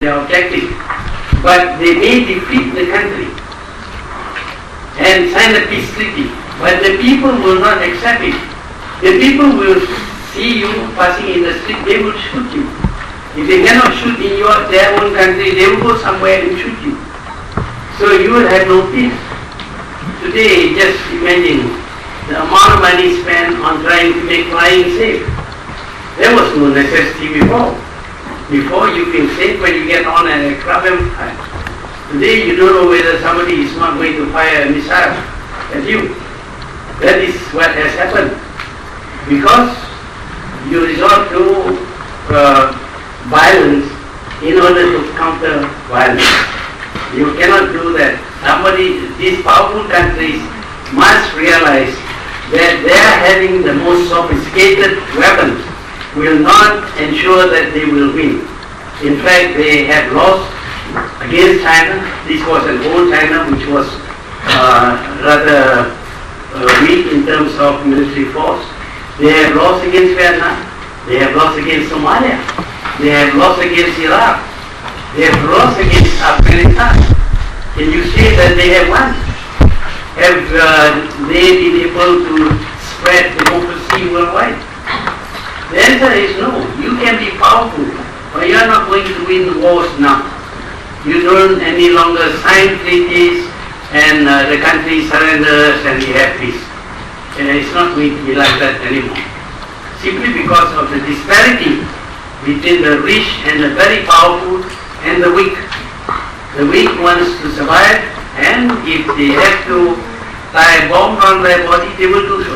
their objective. But they may defeat the country and sign a peace treaty. But the people will not accept it. The people will see you passing in the street, they will shoot you. If they cannot shoot in their own country, they will go somewhere and shoot you. So you will have no peace. Today, just imagine the amount of money spent on trying to make flying safe. There was no necessity before. Before you feel safe when you get on an aircraft and fly. Today you don't know whether somebody is not going to fire a missile at you. That is what has happened. Because you resort to violence in order to counter violence. You cannot do that. These powerful countries must realize that their having the most sophisticated weapons will not ensure that they will win. In fact, they have lost against China. This was an old China which was rather weak in terms of military force. They have lost against Vietnam. They have lost against Somalia. They have lost against Iraq. They have lost against Afghanistan. Can you say that they have won? Have they been able to spread democracy worldwide? The answer is no. You can be powerful, but you are not going to win wars now. You don't any longer sign treaties and the country surrenders and we have peace. And it's not going to be like that anymore. Simply because of the disparity between the rich and the very powerful and the weak. The weak wants to survive, and if they have to tie a bomb on their body, they will do so.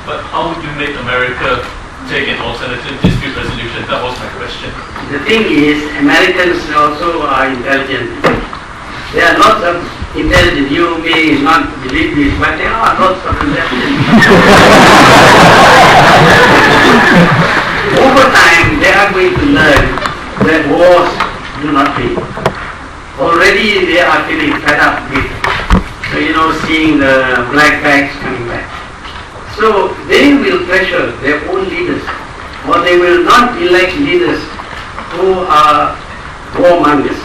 But how would you make America take an alternative dispute resolution? That was my question. The thing is, Americans also are intelligent. There are lots of intelligent. You may not believe this, but there are lots of intelligent. Over time, they are going to learn that wars do not win. Already they are feeling fed up with, seeing the black bags coming back. So they will pressure their own leaders, or they will not elect leaders who are warmongers.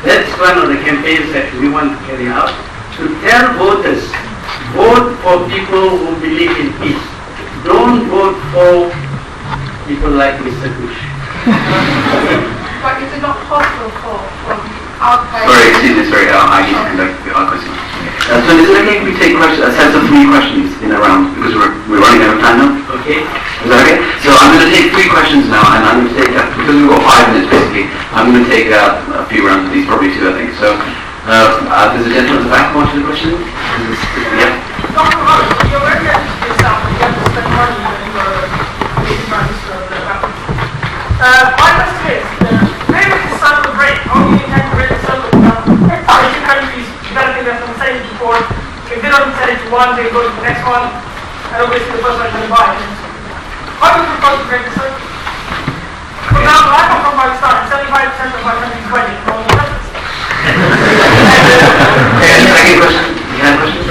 That's one of the campaigns that we want to carry out, to tell voters, vote for people who believe in peace. Don't vote for people like Mr. Bush. But is it not possible for the outside... Sorry, excuse me, I need to conduct the question. So is it okay if we take a set of 3 questions in a round, because we're running out of time now? Okay. Is that okay? So I'm going to take 3 questions now, and I'm going to take, because we've got 5 minutes basically, I'm going to take a few rounds of these, probably 2 I think. So there's a gentleman at the back, wants the question? Yeah. Dr. Mohamad, you're very interested yourself, and you have to spend money when you are Prime Minister of the weapons. My question is, maybe with the circle break, how do you intend to break the circle? Asian countries developing their same before, if they don't sell it to one, they go to the next one, and obviously the first one can buy it. How do you propose to break the circle? For example, I come from Pakistan, 75% of my country is wedding from all the weapons. Second question. You had a question?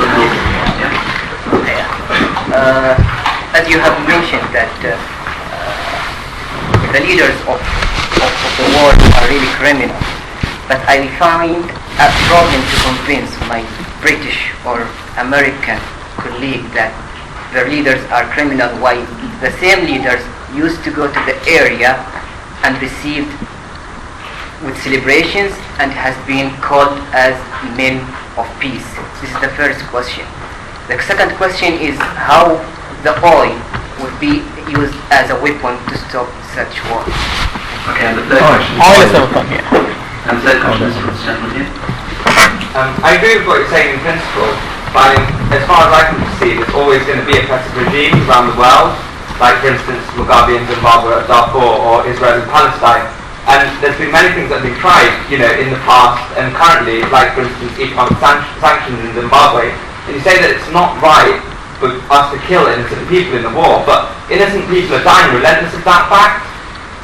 As you have mentioned that the leaders of the world are really criminals, but I find a problem to convince my British or American colleague that their leaders are criminal, while the same leaders used to go to the area and received with celebrations and has been called as men of peace. This is the first question. The second question is how the oil would be used as a weapon to stop such war. Okay, and the third question. Oil is a weapon, And the third question is from this gentleman here. I agree with what you're saying in principle, but as far as I can perceive, it's always going to be oppressive regimes around the world, like for instance Mugabe in Zimbabwe, Darfur, or Israel and Palestine. And there's been many things that have been tried, in the past and currently, like for instance economic sanctions in Zimbabwe. And you say that it's not right for us to kill innocent people in the war, but innocent people are dying relentless of that fact.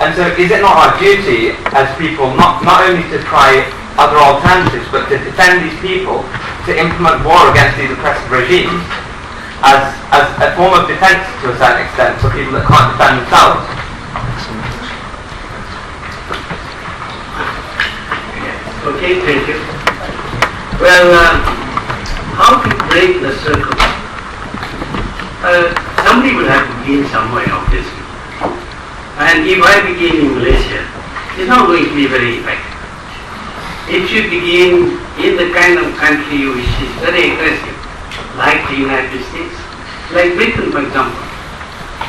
And so is it not our duty as people not only to try other alternatives, but to defend these people, to implement war against these oppressive regimes as a form of defense to a certain extent for people that can't defend themselves? Okay, thank you. Well, how to break the circle? Somebody will have to begin somewhere, obviously. And if I begin in Malaysia, it's not going to be very effective. It should begin in the kind of country which is very aggressive, like the United States, like Britain, for example.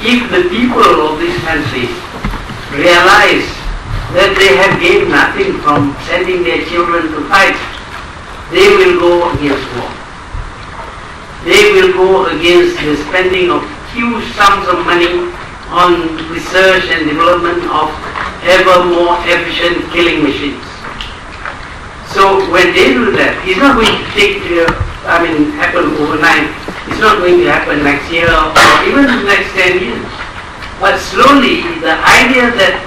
If the people of these countries realize that they have gained nothing from sending their children to fight, they will go against war. They will go against the spending of huge sums of money on research and development of ever more efficient killing machines. So when they do that, it's not going to happen overnight. It's not going to happen next year or even the next 10 years. But slowly, the idea that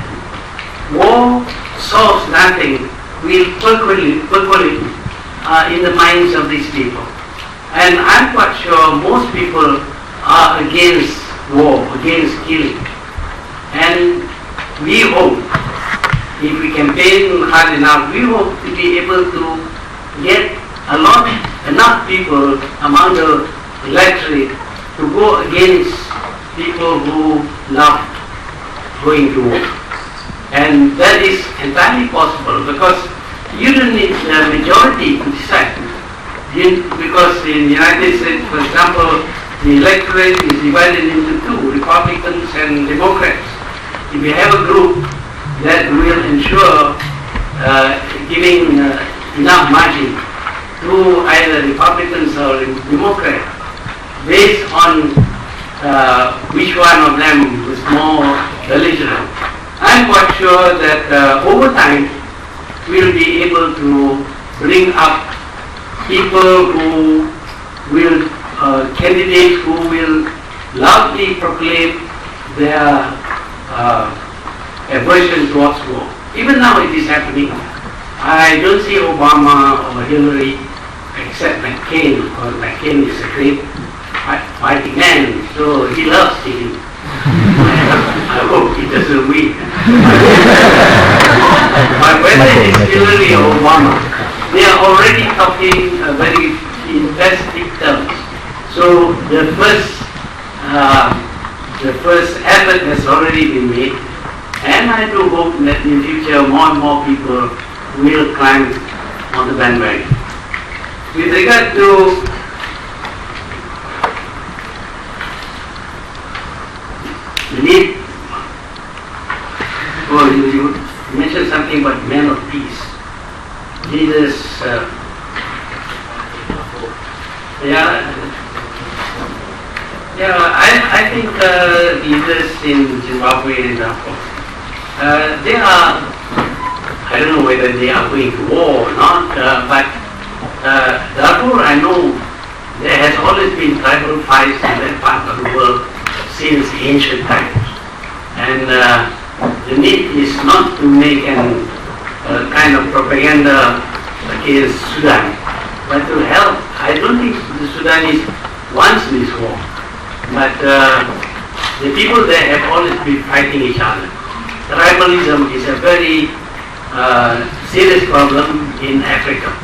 war solves nothing will percolate in the minds of these people. And I'm quite sure most people are against war, against killing. And we hope, if we campaign hard enough, we hope to be able to get enough people among the electorate to go against people who love going to war. And that is entirely possible because you don't need a majority to decide. Because in the United States, for example, the electorate is divided into two, Republicans and Democrats. If you have a group that will ensure giving enough margin to either Republicans or Democrats, based on which one of them is more belligerent, I'm quite sure that over time we'll be able to bring up people who will, candidates who will loudly proclaim their aversion towards war. Even now it is happening. I don't see Obama or Hillary except McCain, because McCain is a great fighting man, so he loves killing. I hope he doesn't win. But whether it is Hillary or Obama, they are already talking very in pessimistic terms. So the first effort has already been made, and I do hope that in the future more and more people will climb on the bandwagon. With regard to the need, you mentioned something about men of peace. Leaders, I think leaders in Zimbabwe and Darfur, they are, I don't know whether they are going to war or not, but Darfur, I know there has always been tribal fights in that part of the world since ancient times. And the need is not to make an kind of propaganda against Sudan, but to help. I don't think the Sudanese wants this war, but the people there have always been fighting each other. Tribalism is a very serious problem in Africa,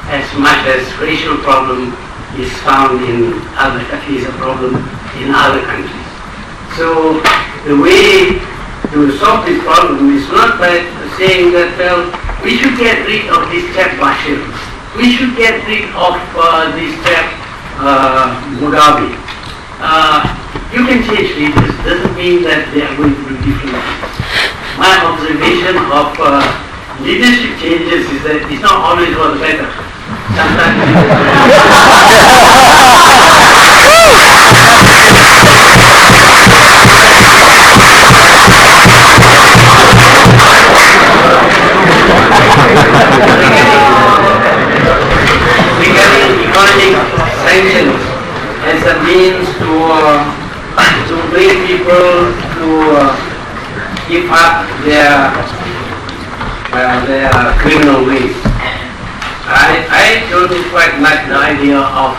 as much as racial problem is found in other countries, a problem in other countries. So the way to solve this problem is not by saying that, well, we should get rid of this chap Bashir. We should get rid of this chap Mugabe. You can change leaders. Doesn't mean that they are going to be different. My observation of leadership changes is that it's not always for the better. Sometimes regarding economic sanctions as a means to bring people to give up their criminal ways. I don't quite like the idea of